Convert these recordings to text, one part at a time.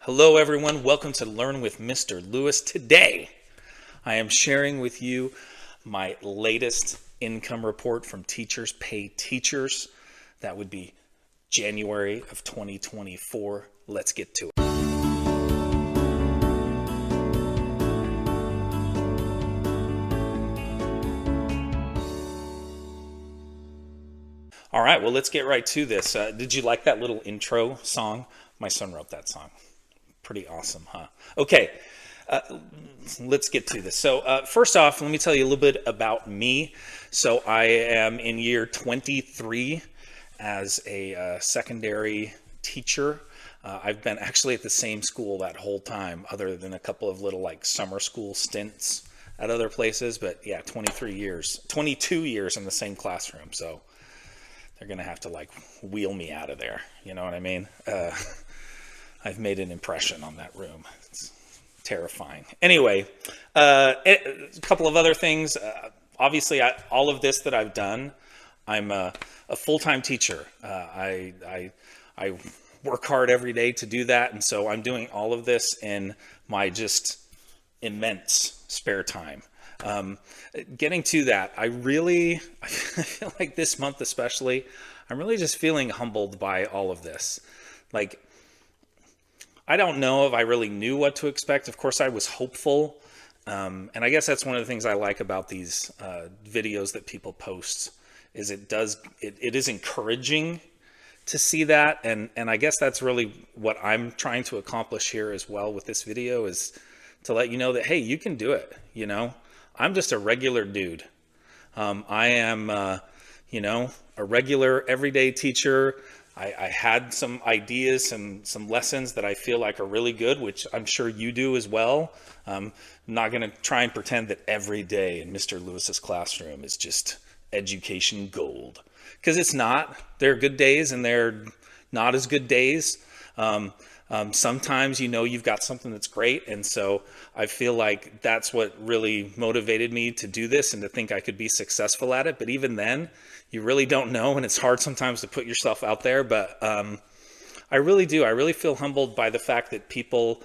Hello everyone, welcome to Learn with Mr. Lewis. Today, I am sharing with you my latest income report from Teachers Pay Teachers. That would be January of 2024. Let's get to it. All right, well, let's get right to this. Did you like that little intro song? My son wrote that song. Pretty awesome, huh? Okay, let's get to this. So first off, let me tell you a little bit about me. So I am in year 23 as a secondary teacher. I've been actually at the same school that whole time, other than a couple of little like summer school stints at other places. But yeah, 22 years in the same classroom. So they're gonna have to like wheel me out of there. You know what I mean? I've made an impression on that room. It's terrifying. Anyway, a couple of other things. Obviously, all of this that I've done, I'm a full-time teacher. I work hard every day to do that, and so I'm doing all of this in my just immense spare time. Getting to that, I feel like this month especially, I'm really just feeling humbled by all of this. Like, I don't know if I really knew what to expect. Of course, I was hopeful. And I guess that's one of the things I like about these videos that people post is it is encouraging to see that. And I guess that's really what I'm trying to accomplish here as well with this video, is to let you know that, hey, you can do it. You know, I'm just a regular dude. I am, a regular everyday teacher. I had some ideas and some lessons that I feel like are really good, which I'm sure you do as well. I'm not going to try and pretend that every day in Mr. Lewis's classroom is just education gold, because it's not. There are good days and there are not as good days. Sometimes you've got something that's great, and so I feel like that's what really motivated me to do this and to think I could be successful at it. But even then, you really don't know, and it's hard sometimes to put yourself out there. But I really do. I really feel humbled by the fact that people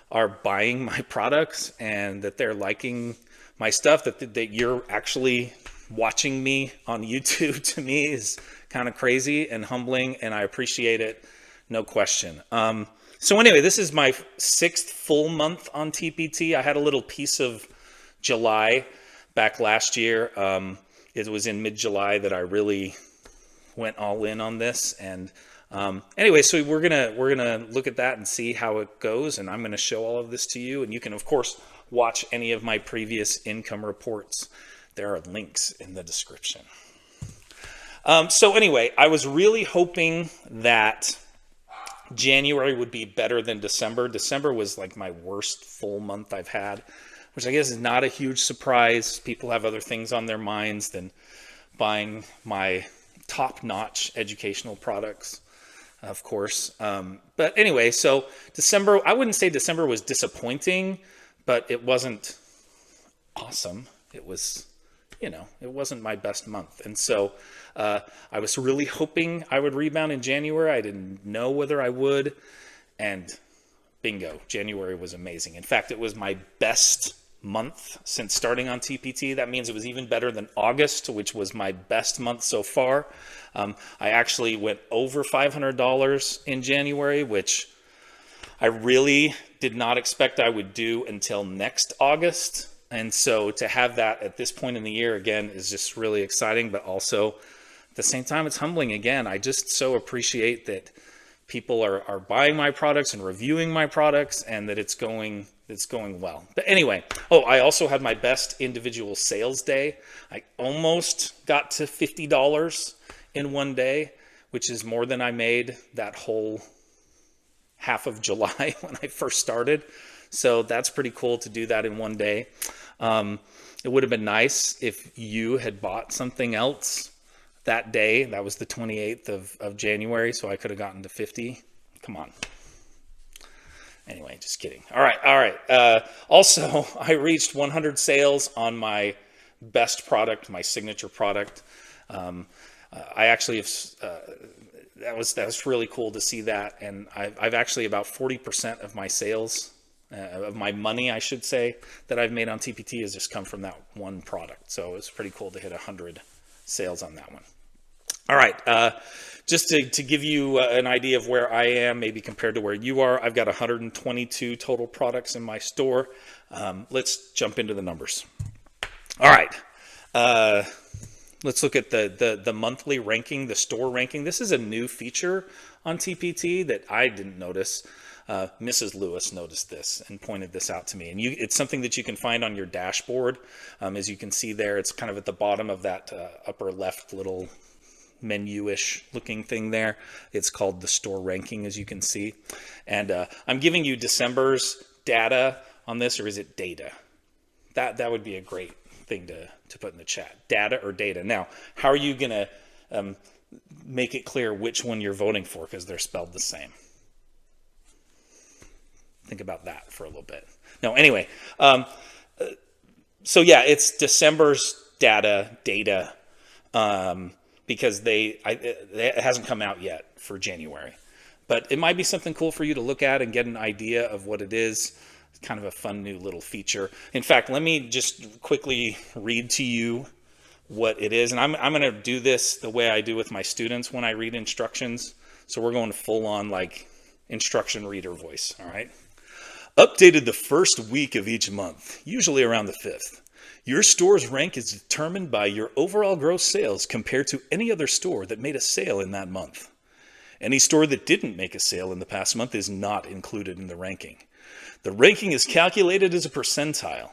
are buying my products and that they're liking my stuff, that you're actually watching me on YouTube. To me is kind of crazy and humbling, and I appreciate it, no question. So anyway, this is my 6th full month on TPT. I had a little piece of July back last year. It was in mid-July that I really went all in on this. And anyway, so we're gonna look at that and see how it goes. And I'm gonna show all of this to you. And you can, of course, watch any of my previous income reports. There are links in the description. So anyway, I was really hoping that January would be better than December. December was like my worst full month I've had, which I guess is not a huge surprise. People have other things on their minds than buying my top-notch educational products, of course. But anyway, so December, I wouldn't say December was disappointing, but it wasn't awesome. It was, it wasn't my best month. And so I was really hoping I would rebound in January. I didn't know whether I would. And bingo, January was amazing. In fact, it was my best month since starting on TPT. That means it was even better than August, which was my best month so far. I actually went over $500 in January, which I really did not expect I would do until next August. And so to have that at this point in the year, again, is just really exciting, but also at the same time, it's humbling. Again, I just so appreciate that people are buying my products and reviewing my products, and that it's going well. But anyway, I also had my best individual sales day. I almost got to $50 in one day, which is more than I made that whole half of July when I first started. So that's pretty cool to do that in one day. It would have been nice if you had bought something else that day. That was the 28th of January, so I could have gotten to 50. Come on. Anyway, just kidding. All right. Also, I reached 100 sales on my best product, my signature product. I actually have that was really cool to see that. And I've actually about 40% of my sales, of my money, I should say, that I've made on TPT has just come from that one product. So it's pretty cool to hit 100 sales on that one. All right, just to give you an idea of where I am, maybe compared to where you are, I've got 122 total products in my store. Let's jump into the numbers. All right, let's look at the monthly ranking, the store ranking. This is a new feature on TPT that I didn't notice. Mrs. Lewis noticed this and pointed this out to me. And it's something that you can find on your dashboard. As you can see there, it's kind of at the bottom of that upper left little menu-ish looking thing there. It's called the store ranking, as you can see. And I'm giving you December's data on this, or is it data? That would be a great thing to put in the chat. Data or data. Now, how are you going to make it clear which one you're voting for, because they're spelled the same? Think about that for a little bit. No, anyway. So yeah, it's December's data, because it hasn't come out yet for January. But it might be something cool for you to look at and get an idea of what it is. It's kind of a fun new little feature. In fact, let me just quickly read to you what it is. And I'm going to do this the way I do with my students when I read instructions. So we're going full on like instruction reader voice, all right? Updated the first week of each month, usually around the 5th. Your store's rank is determined by your overall gross sales compared to any other store that made a sale in that month. Any store that didn't make a sale in the past month is not included in the ranking. The ranking is calculated as a percentile.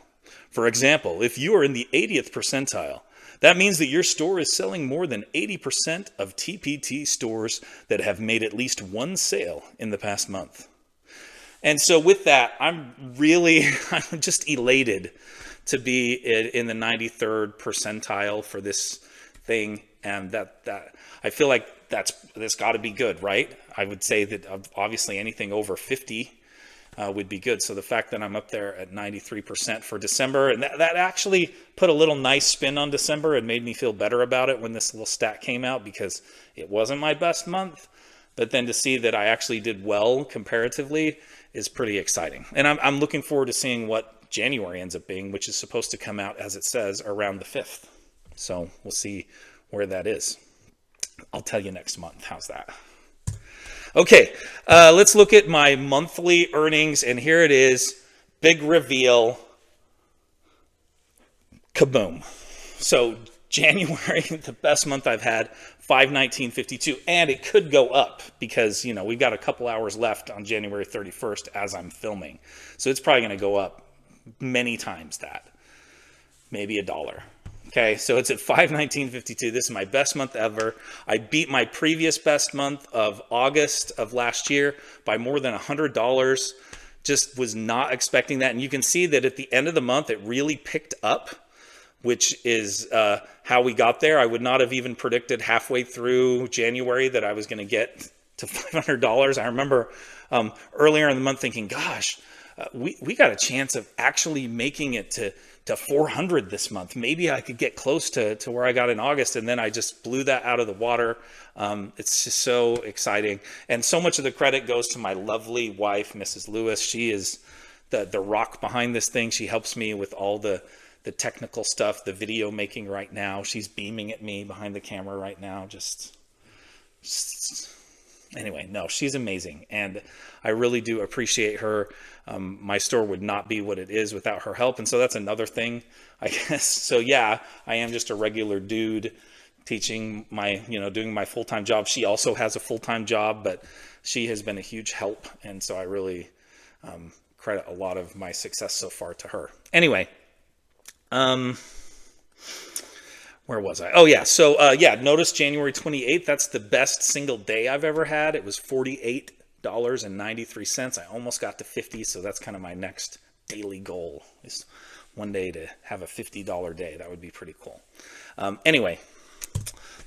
For example, if you are in the 80th percentile, that means that your store is selling more than 80% of TPT stores that have made at least one sale in the past month. And so with that, I'm just elated to be in the 93rd percentile for this thing. And that I feel like that's got to be good, right? I would say that obviously anything over 50 would be good. So the fact that I'm up there at 93% for December, and that actually put a little nice spin on December and made me feel better about it when this little stat came out, because it wasn't my best month. But then to see that I actually did well comparatively is pretty exciting. And I'm looking forward to seeing what January ends up being, which is supposed to come out, as it says, around the 5th. So we'll see where that is. I'll tell you next month. How's that? Okay, let's look at my monthly earnings, and here it is. Big reveal. Kaboom. So January, the best month I've had, $519.52, and it could go up because, we've got a couple hours left on January 31st as I'm filming. So it's probably going to go up many times that, maybe $1. Okay, so it's at $519.52. This is my best month ever. I beat my previous best month of August of last year by more than $100. Just was not expecting that. And you can see that at the end of the month, it really picked up, which is how we got there. I would not have even predicted halfway through January that I was going to get to $500. I remember earlier in the month thinking, gosh, we got a chance of actually making it to 400 this month. Maybe I could get close to where I got in August, and then I just blew that out of the water. It's just so exciting. And so much of the credit goes to my lovely wife, Mrs. Lewis. She is the rock behind this thing. She helps me with all the technical stuff, the video making right now. She's beaming at me behind the camera right now. Just anyway, no, she's amazing. And I really do appreciate her. My store would not be what it is without her help. And so that's another thing, I guess. So yeah, I am just a regular dude teaching doing my full-time job. She also has a full-time job, but she has been a huge help. And so I really credit a lot of my success so far to her. Anyway, where was I? Oh yeah. So notice January 28th, that's the best single day I've ever had. It was $48.93. I almost got to 50. So that's kind of my next daily goal, is one day to have a $50 day. That would be pretty cool. Anyway,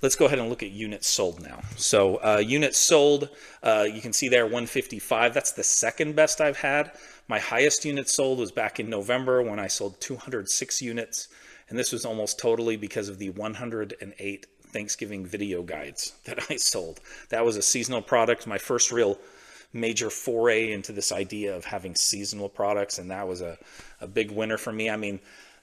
let's go ahead and look at units sold now. So units sold, you can see there 155. That's the second best I've had. My highest unit sold was back in November when I sold 206 units. And this was almost totally because of the 108 Thanksgiving video guides that I sold. That was a seasonal product, my first real major foray into this idea of having seasonal products, and that was a big winner for me. I mean,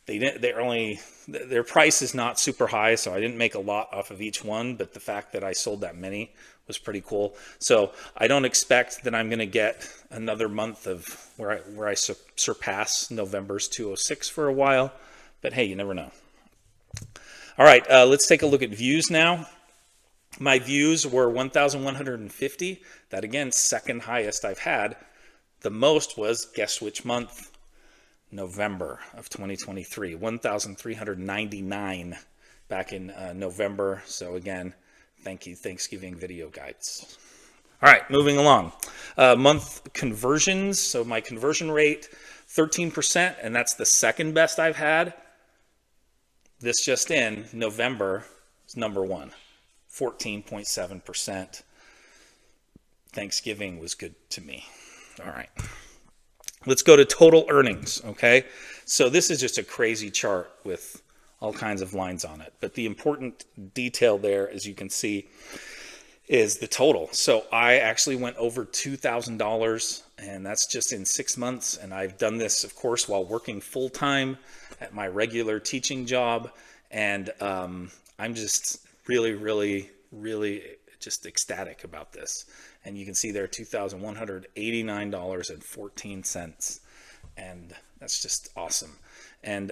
their price is not super high, so I didn't make a lot off of each one, but the fact that I sold that many was pretty cool. So I don't expect that I'm going to get another month of where I surpass November's 206 for a while, but hey, you never know. All right, let's take a look at views now. My views were 1,150. That again, second highest I've had. The most was, guess which month? November of 2023, 1,399 back in November. So again, thank you, Thanksgiving video guides. All right, moving along. Month conversions. So my conversion rate, 13%, and that's the second best I've had. This just in, November is number one, 14.7%. Thanksgiving was good to me. All right. Let's go to total earnings, okay? So this is just a crazy chart with all kinds of lines on it. But the important detail there, as you can see, is the total. So I actually went over $2,000, and that's just in 6 months. And I've done this, of course, while working full-time at my regular teaching job. And I'm just really just ecstatic about this. And you can see there $2,189.14. And that's just awesome. And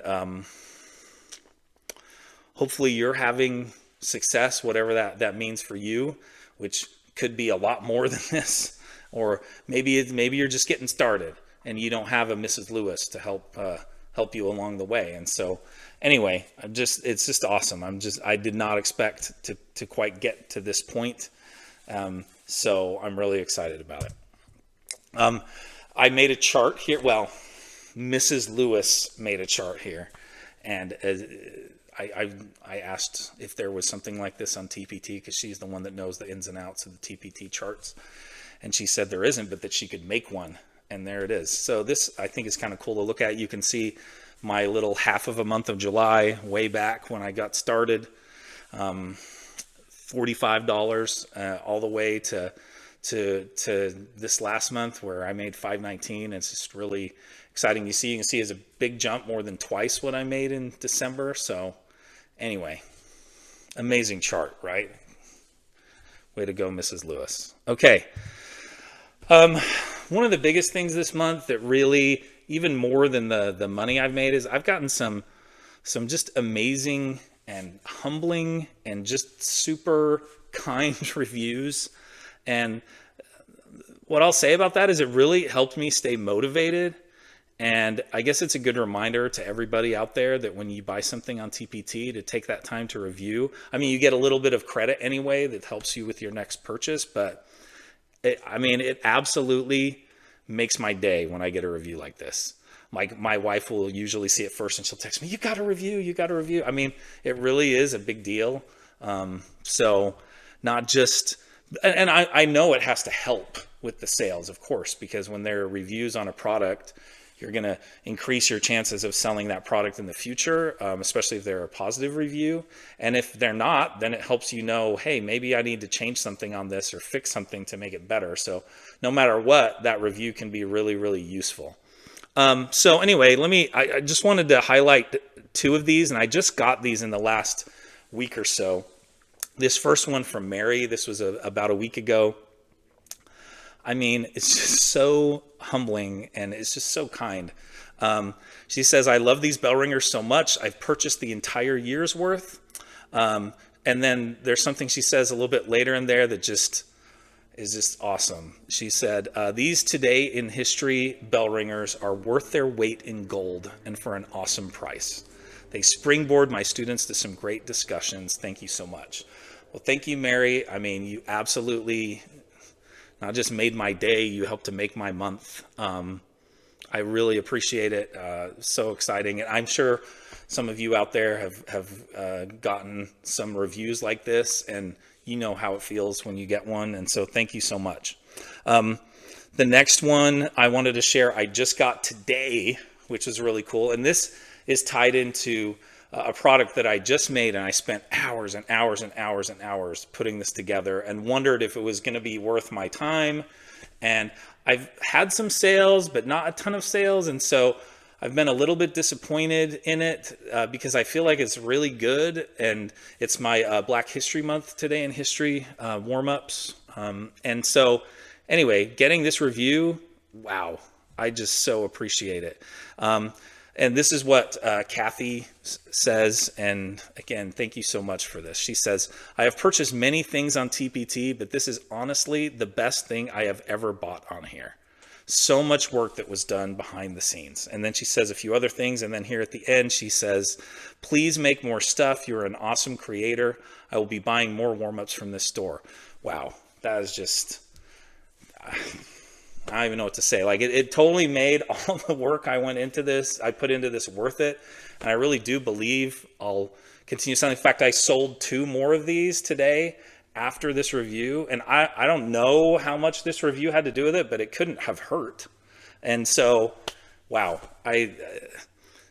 hopefully you're having success, whatever that means for you, which could be a lot more than this. Or maybe you're just getting started and you don't have a Mrs. Lewis to help you along the way. And so anyway, it's just awesome. I did not expect to quite get to this point. So I'm really excited about it. I made a chart here. Well, Mrs. Lewis made a chart here, and I asked if there was something like this on TPT, because she's the one that knows the ins and outs of the TPT charts, and she said there isn't, but that she could make one, and there it is. So this, I think, is kind of cool to look at. You can see my little half of a month of July way back when I got started. $45 all the way to this last month where I made $519. It's just really exciting. You can see it's a big jump, more than twice what I made in December. So anyway, amazing chart, right? Way to go, Mrs. Lewis. Okay. One of the biggest things this month that really, even more than the money I've made, is I've gotten some just amazing and humbling and just super kind reviews. And what I'll say about that is it really helped me stay motivated. And I guess it's a good reminder to everybody out there that when you buy something on TPT, to take that time to review. I mean, you get a little bit of credit anyway that helps you with your next purchase, but it absolutely makes my day when I get a review like this. My wife will usually see it first and she'll text me, you got a review. I mean, it really is a big deal. So not just, and I know it has to help with the sales, of course, because when there are reviews on a product, you're going to increase your chances of selling that product in the future, especially if they're a positive review. And if they're not, then it helps you know, hey, maybe I need to change something on this or fix something to make it better. So no matter what, that review can be really, really useful. So anyway, I just wanted to highlight two of these, and I just got these in the last week or so. This first one from Mary, this was about a week ago. I mean, it's just so humbling and it's just so kind. She says, I love these bell ringers so much. I've purchased the entire year's worth. And then there's something she says a little bit later in there that just is just awesome. She said, these Today in History bell ringers are worth their weight in gold and for an awesome price. They springboard my students to some great discussions. Thank you so much. Well, thank you, Mary. I mean, you absolutely not just made my day, you helped to make my month. I really appreciate it. So exciting. And I'm sure some of you out there have gotten some reviews like this, and you know how it feels when you get one. And so thank you so much. The next one I wanted to share, I just got today, which is really cool. And this is tied into a product that I just made, and I spent hours and hours and hours and hours putting this together and wondered if it was going to be worth my time. And I've had some sales, but not a ton of sales. And so I've been a little bit disappointed in it because I feel like it's really good. And it's my Black History Month today in history warm-ups. And so anyway, getting this review, wow, I just so appreciate it. And this is what Kathy says. And again, thank you so much for this. She says, I have purchased many things on TPT, but this is honestly the best thing I have ever bought on here. So much work that was done behind the scenes. And then she says a few other things. And then here at the end, she says, please make more stuff. You're an awesome creator. I will be buying more warm-ups from this store. Wow. That is just, I don't even know what to say. Like it totally made all the work I put into this worth it. And I really do believe I'll continue selling. In fact, I sold 2 more of these today after this review. And I don't know how much this review had to do with it, but it couldn't have hurt. And so, wow.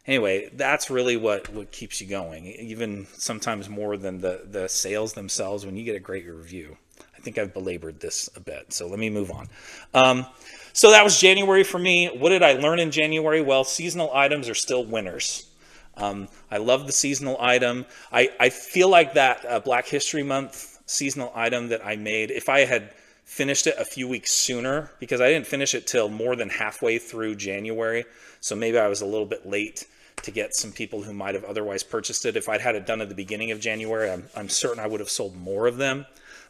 Anyway, that's really what keeps you going, even sometimes more than the sales themselves when you get a great review. I think I've belabored this a bit, so let me move on. So that was January for me. What did I learn in January? Well, seasonal items are still winners. I love the seasonal item. I feel like that Black History Month seasonal item that I made, if I had finished it a few weeks sooner, because I didn't finish it till more than halfway through January, so maybe I was a little bit late to get some people who might have otherwise purchased it. If I'd had it done at the beginning of January, I'm certain I would have sold more of them.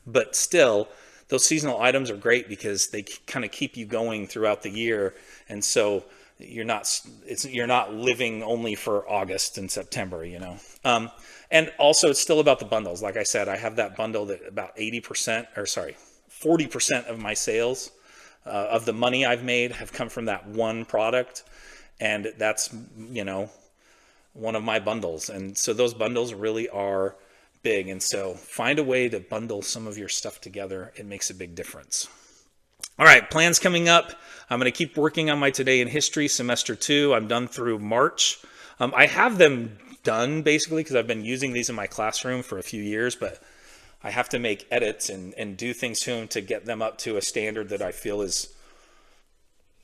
But still, those seasonal items are great because they kind of keep you going throughout the year. And so you're not living only for August and September, you know. And also it's still about the bundles. Like I said, I have that bundle that about 40% of my sales of the money I've made have come from that one product. And that's, you know, one of my bundles. And so those bundles really are big. And so find a way to bundle some of your stuff together. It makes a big difference. All right, plans coming up. I'm going to keep working on my Today in History semester 2. I'm done through March. I have them done basically because I've been using these in my classroom for a few years, but I have to make edits and do things to them to get them up to a standard that I feel is,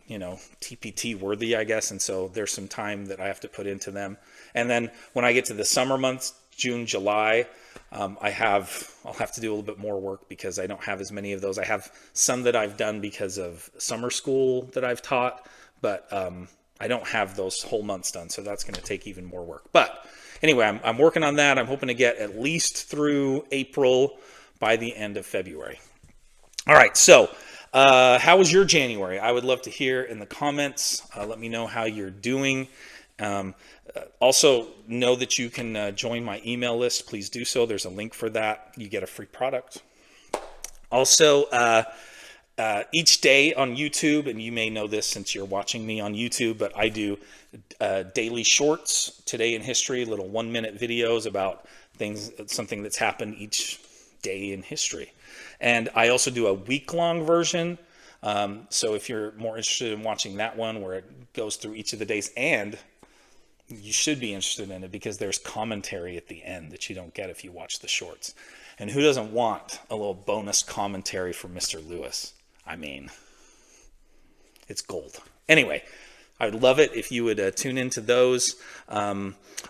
you know, TPT worthy, I guess. And so there's some time that I have to put into them. And then when I get to the summer months, June, July, I'll have to do a little bit more work because I don't have as many of those. I have some that I've done because of summer school that I've taught, but I don't have those whole months done. So that's going to take even more work. But anyway, I'm working on that. I'm hoping to get at least through April by the end of February. All right. So how was your January? I would love to hear in the comments. Let me know how you're doing. Also know that you can join my email list. Please do so. There's a link for that. You get a free product. Also, each day on YouTube, and you may know this since you're watching me on YouTube, but I do daily shorts, Today in History, little 1-minute videos about something that's happened each day in history. And I also do a week-long version. So if you're more interested in watching that one where it goes through each of the days, and you should be interested in it because there's commentary at the end that you don't get if you watch the shorts. And who doesn't want a little bonus commentary from Mr. Lewis? I mean, it's gold. Anyway, I would love it if you would tune into those.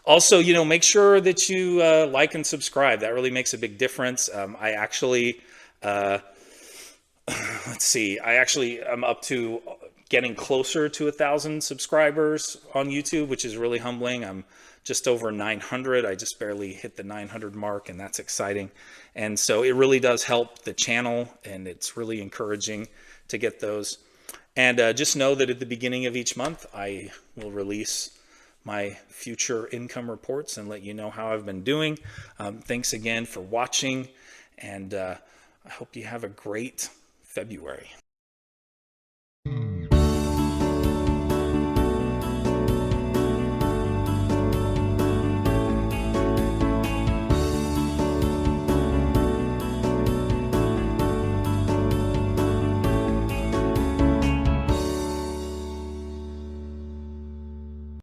Also, you know, make sure that you like and subscribe. That really makes a big difference. I actually, let's see, I'm up to getting closer to 1,000 subscribers on YouTube, which is really humbling. I'm just over 900. I just barely hit the 900 mark, and that's exciting. And so it really does help the channel, and it's really encouraging to get those. And just know that at the beginning of each month, I will release my future income reports and let you know how I've been doing. Thanks again for watching, and I hope you have a great February.